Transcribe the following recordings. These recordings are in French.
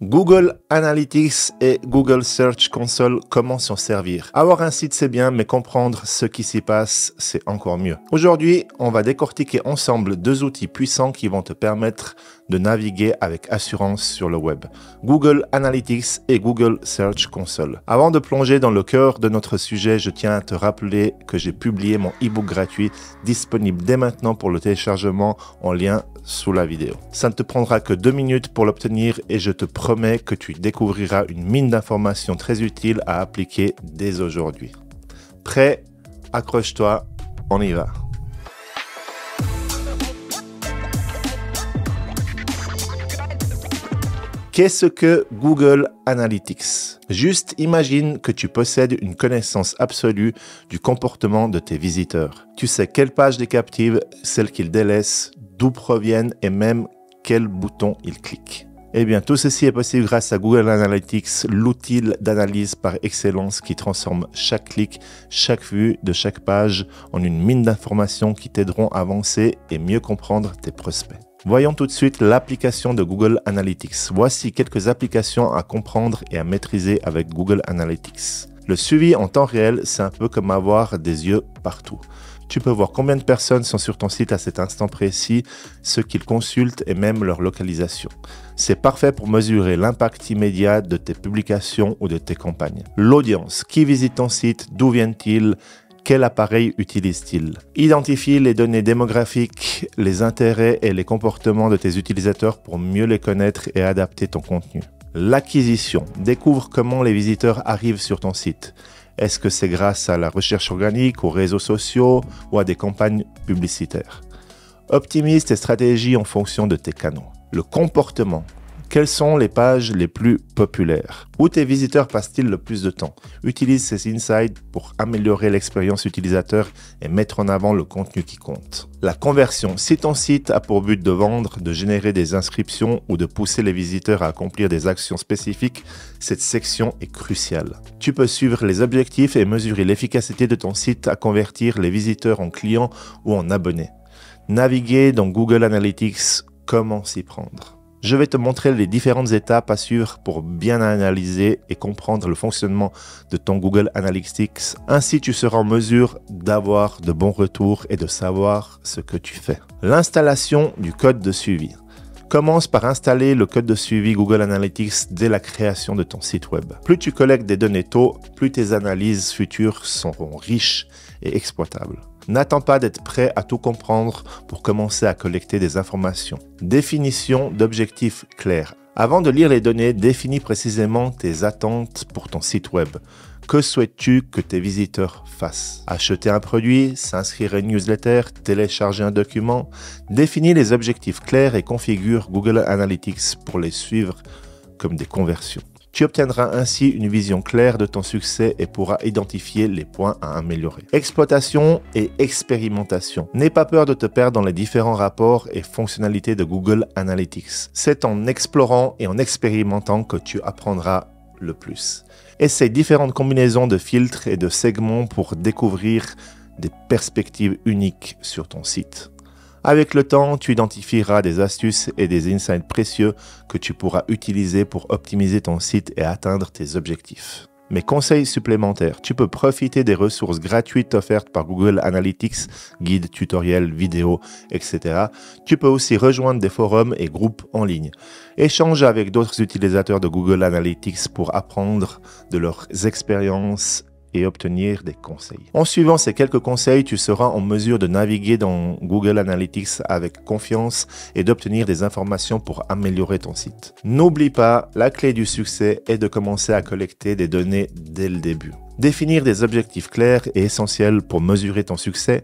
Google Analytics et Google Search Console, comment s'en servir? Avoir un site c'est bien, mais comprendre ce qui s'y passe, c'est encore mieux. Aujourd'hui, on va décortiquer ensemble deux outils puissants qui vont te permettre de naviguer avec assurance sur le web. Google Analytics et Google Search Console. Avant de plonger dans le cœur de notre sujet, je tiens à te rappeler que j'ai publié mon e-book gratuit disponible dès maintenant pour le téléchargement en lien sous la vidéo. Ça ne te prendra que 2 minutes pour l'obtenir et je te promets que tu découvriras une mine d'informations très utiles à appliquer dès aujourd'hui. Prêt? Accroche-toi, on y va. Qu'est-ce que Google Analytics? Juste imagine que tu possèdes une connaissance absolue du comportement de tes visiteurs. Tu sais quelle page les captive, celle qu'ils délaissent, d'où proviennent et même quel bouton ils cliquent. Eh bien, tout ceci est possible grâce à Google Analytics, l'outil d'analyse par excellence qui transforme chaque clic, chaque vue de chaque page en une mine d'informations qui t'aideront à avancer et mieux comprendre tes prospects. Voyons tout de suite l'application de Google Analytics. Voici quelques applications à comprendre et à maîtriser avec Google Analytics. Le suivi en temps réel, c'est un peu comme avoir des yeux partout. Tu peux voir combien de personnes sont sur ton site à cet instant précis, ce qu'ils consultent et même leur localisation. C'est parfait pour mesurer l'impact immédiat de tes publications ou de tes campagnes. L'audience, qui visite ton site, d'où viennent-ils? Quel appareil utilise-t-il? Identifie les données démographiques, les intérêts et les comportements de tes utilisateurs pour mieux les connaître et adapter ton contenu. L'acquisition. Découvre comment les visiteurs arrivent sur ton site. Est-ce que c'est grâce à la recherche organique, aux réseaux sociaux ou à des campagnes publicitaires? Optimise tes stratégies en fonction de tes canaux. Le comportement. Quelles sont les pages les plus populaires? Où tes visiteurs passent-ils le plus de temps? Utilise ces insights pour améliorer l'expérience utilisateur et mettre en avant le contenu qui compte. La conversion. Si ton site a pour but de vendre, de générer des inscriptions ou de pousser les visiteurs à accomplir des actions spécifiques, cette section est cruciale. Tu peux suivre les objectifs et mesurer l'efficacité de ton site à convertir les visiteurs en clients ou en abonnés. Naviguer dans Google Analytics, comment s'y prendre? Je vais te montrer les différentes étapes à suivre pour bien analyser et comprendre le fonctionnement de ton Google Analytics. Ainsi, tu seras en mesure d'avoir de bons retours et de savoir ce que tu fais. L'installation du code de suivi. Commence par installer le code de suivi Google Analytics dès la création de ton site web. Plus tu collectes des données tôt, plus tes analyses futures seront riches et exploitables. N'attends pas d'être prêt à tout comprendre pour commencer à collecter des informations. Définition d'objectifs clairs. Avant de lire les données, définis précisément tes attentes pour ton site web. Que souhaites-tu que tes visiteurs fassent? Acheter un produit, s'inscrire à une newsletter, télécharger un document? Définis les objectifs clairs et configure Google Analytics pour les suivre comme des conversions. Tu obtiendras ainsi une vision claire de ton succès et pourras identifier les points à améliorer. Exploitation et expérimentation. N'aie pas peur de te perdre dans les différents rapports et fonctionnalités de Google Analytics. C'est en explorant et en expérimentant que tu apprendras le plus. Essaie différentes combinaisons de filtres et de segments pour découvrir des perspectives uniques sur ton site. Avec le temps, tu identifieras des astuces et des insights précieux que tu pourras utiliser pour optimiser ton site et atteindre tes objectifs. Mes conseils supplémentaires, tu peux profiter des ressources gratuites offertes par Google Analytics, guides, tutoriels, vidéos, etc. Tu peux aussi rejoindre des forums et groupes en ligne. Échange avec d'autres utilisateurs de Google Analytics pour apprendre de leurs expériences et obtenir des conseils. En suivant ces quelques conseils, tu seras en mesure de naviguer dans Google Analytics avec confiance et d'obtenir des informations pour améliorer ton site. N'oublie pas, la clé du succès est de commencer à collecter des données dès le début. Définir des objectifs clairs est essentiel pour mesurer ton succès.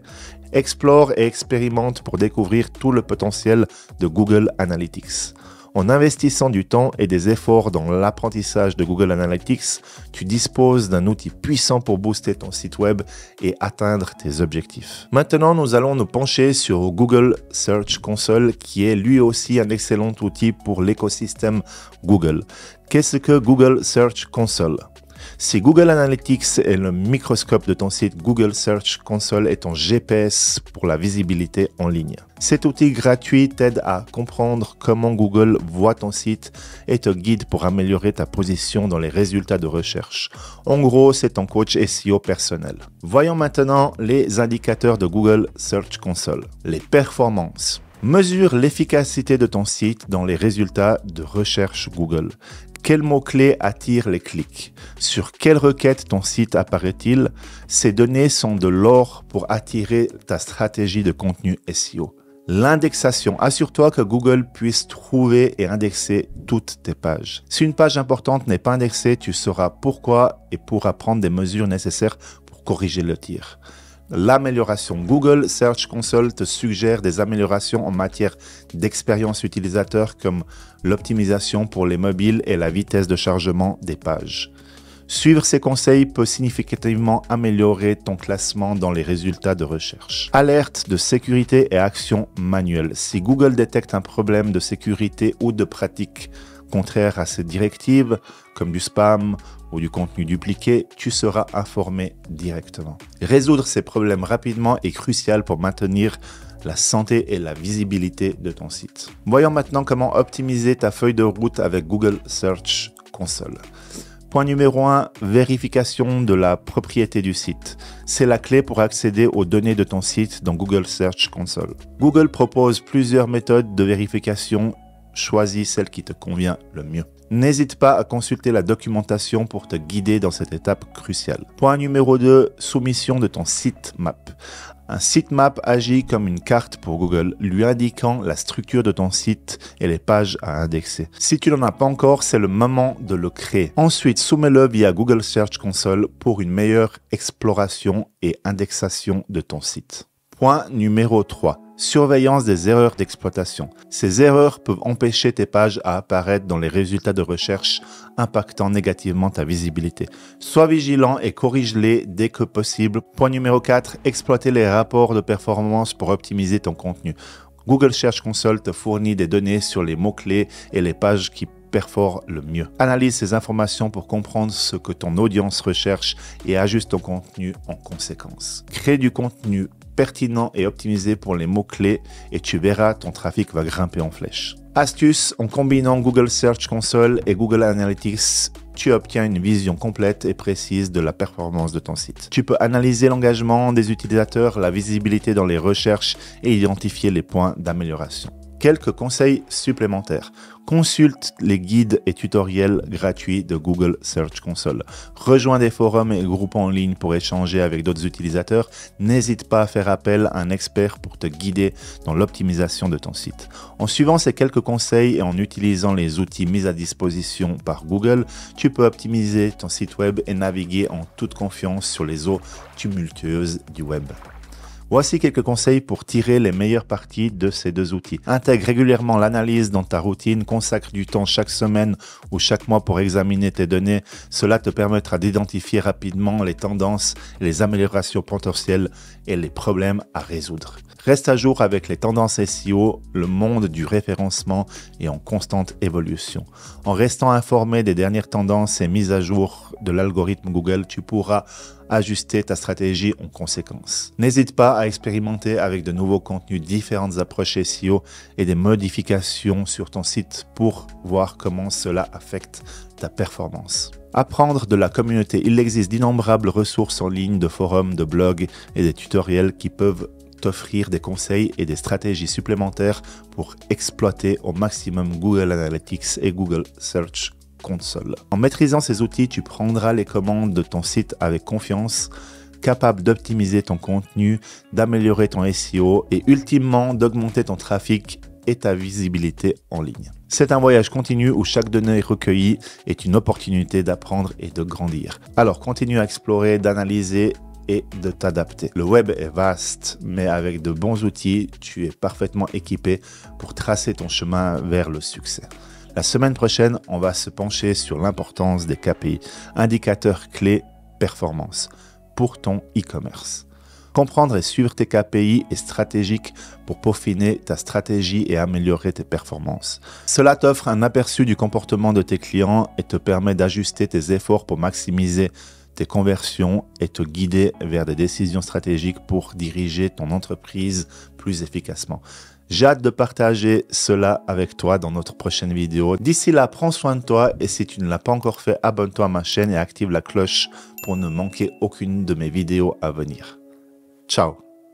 Explore et expérimente pour découvrir tout le potentiel de Google Analytics. En investissant du temps et des efforts dans l'apprentissage de Google Analytics, tu disposes d'un outil puissant pour booster ton site web et atteindre tes objectifs. Maintenant, nous allons nous pencher sur Google Search Console, qui est lui aussi un excellent outil pour l'écosystème Google. Qu'est-ce que Google Search Console? Si Google Analytics est le microscope de ton site, Google Search Console est ton GPS pour la visibilité en ligne. Cet outil gratuit t'aide à comprendre comment Google voit ton site et te guide pour améliorer ta position dans les résultats de recherche. En gros, c'est ton coach SEO personnel. Voyons maintenant les indicateurs de Google Search Console. Les performances. Mesure l'efficacité de ton site dans les résultats de recherche Google. Quels mots-clés attirent les clics? Sur quelle requête ton site apparaît-il? Ces données sont de l'or pour attirer ta stratégie de contenu SEO. L'indexation. Assure-toi que Google puisse trouver et indexer toutes tes pages. Si une page importante n'est pas indexée, tu sauras pourquoi et pourras prendre des mesures nécessaires pour corriger le tir. L'amélioration. Google Search Console te suggère des améliorations en matière d'expérience utilisateur comme l'optimisation pour les mobiles et la vitesse de chargement des pages. Suivre ces conseils peut significativement améliorer ton classement dans les résultats de recherche. Alerte de sécurité et action manuelle. Si Google détecte un problème de sécurité ou de pratique contraire à ces directives, comme du spam ou du contenu dupliqué, tu seras informé directement. Résoudre ces problèmes rapidement est crucial pour maintenir la santé et la visibilité de ton site. Voyons maintenant comment optimiser ta feuille de route avec Google Search Console. Point numéro 1, vérification de la propriété du site. C'est la clé pour accéder aux données de ton site dans Google Search Console. Google propose plusieurs méthodes de vérification. Choisis celle qui te convient le mieux. N'hésite pas à consulter la documentation pour te guider dans cette étape cruciale. Point numéro 2, soumission de ton sitemap. Un sitemap agit comme une carte pour Google, lui indiquant la structure de ton site et les pages à indexer. Si tu n'en as pas encore, c'est le moment de le créer. Ensuite, soumets-le via Google Search Console pour une meilleure exploration et indexation de ton site. Point numéro 3. Surveillance des erreurs d'exploitation. Ces erreurs peuvent empêcher tes pages à apparaître dans les résultats de recherche, impactant négativement ta visibilité. Sois vigilant et corrige-les dès que possible. Point numéro 4. Exploiter les rapports de performance pour optimiser ton contenu. Google Search Console te fournit des données sur les mots-clés et les pages qui perforent le mieux. Analyse ces informations pour comprendre ce que ton audience recherche et ajuste ton contenu en conséquence. Crée du contenu pertinent et optimisé pour les mots-clés et tu verras ton trafic va grimper en flèche. Astuce, en combinant Google Search Console et Google Analytics, tu obtiens une vision complète et précise de la performance de ton site. Tu peux analyser l'engagement des utilisateurs, la visibilité dans les recherches et identifier les points d'amélioration. Quelques conseils supplémentaires. Consulte les guides et tutoriels gratuits de Google Search Console. Rejoins des forums et groupes en ligne pour échanger avec d'autres utilisateurs. N'hésite pas à faire appel à un expert pour te guider dans l'optimisation de ton site. En suivant ces quelques conseils et en utilisant les outils mis à disposition par Google, tu peux optimiser ton site web et naviguer en toute confiance sur les eaux tumultueuses du web. Voici quelques conseils pour tirer les meilleures parties de ces deux outils. Intègre régulièrement l'analyse dans ta routine, consacre du temps chaque semaine ou chaque mois pour examiner tes données. Cela te permettra d'identifier rapidement les tendances, les améliorations potentielles et les problèmes à résoudre. Reste à jour avec les tendances SEO, le monde du référencement est en constante évolution. En restant informé des dernières tendances et mises à jour de l'algorithme Google, tu pourras ajuster ta stratégie en conséquence. N'hésite pas à expérimenter avec de nouveaux contenus, différentes approches SEO et des modifications sur ton site pour voir comment cela affecte ta performance. Apprendre de la communauté. Il existe d'innombrables ressources en ligne, de forums, de blogs et des tutoriels qui peuvent t'offrir des conseils et des stratégies supplémentaires pour exploiter au maximum Google Analytics et Google Search Console. En maîtrisant ces outils, tu prendras les commandes de ton site avec confiance, capable d'optimiser ton contenu, d'améliorer ton SEO et ultimement d'augmenter ton trafic et ta visibilité en ligne. C'est un voyage continu où chaque donnée recueillie est une opportunité d'apprendre et de grandir. Alors continue à explorer, d'analyser et de t'adapter. Le web est vaste, mais avec de bons outils, tu es parfaitement équipé pour tracer ton chemin vers le succès. La semaine prochaine, on va se pencher sur l'importance des KPI, indicateurs clés performance, pour ton e-commerce. Comprendre et suivre tes KPI est stratégique pour peaufiner ta stratégie et améliorer tes performances. Cela t'offre un aperçu du comportement de tes clients et te permet d'ajuster tes efforts pour maximiser tes conversions et te guider vers des décisions stratégiques pour diriger ton entreprise plus efficacement. J'ai hâte de partager cela avec toi dans notre prochaine vidéo. D'ici là, prends soin de toi et si tu ne l'as pas encore fait, abonne-toi à ma chaîne et active la cloche pour ne manquer aucune de mes vidéos à venir. Ciao!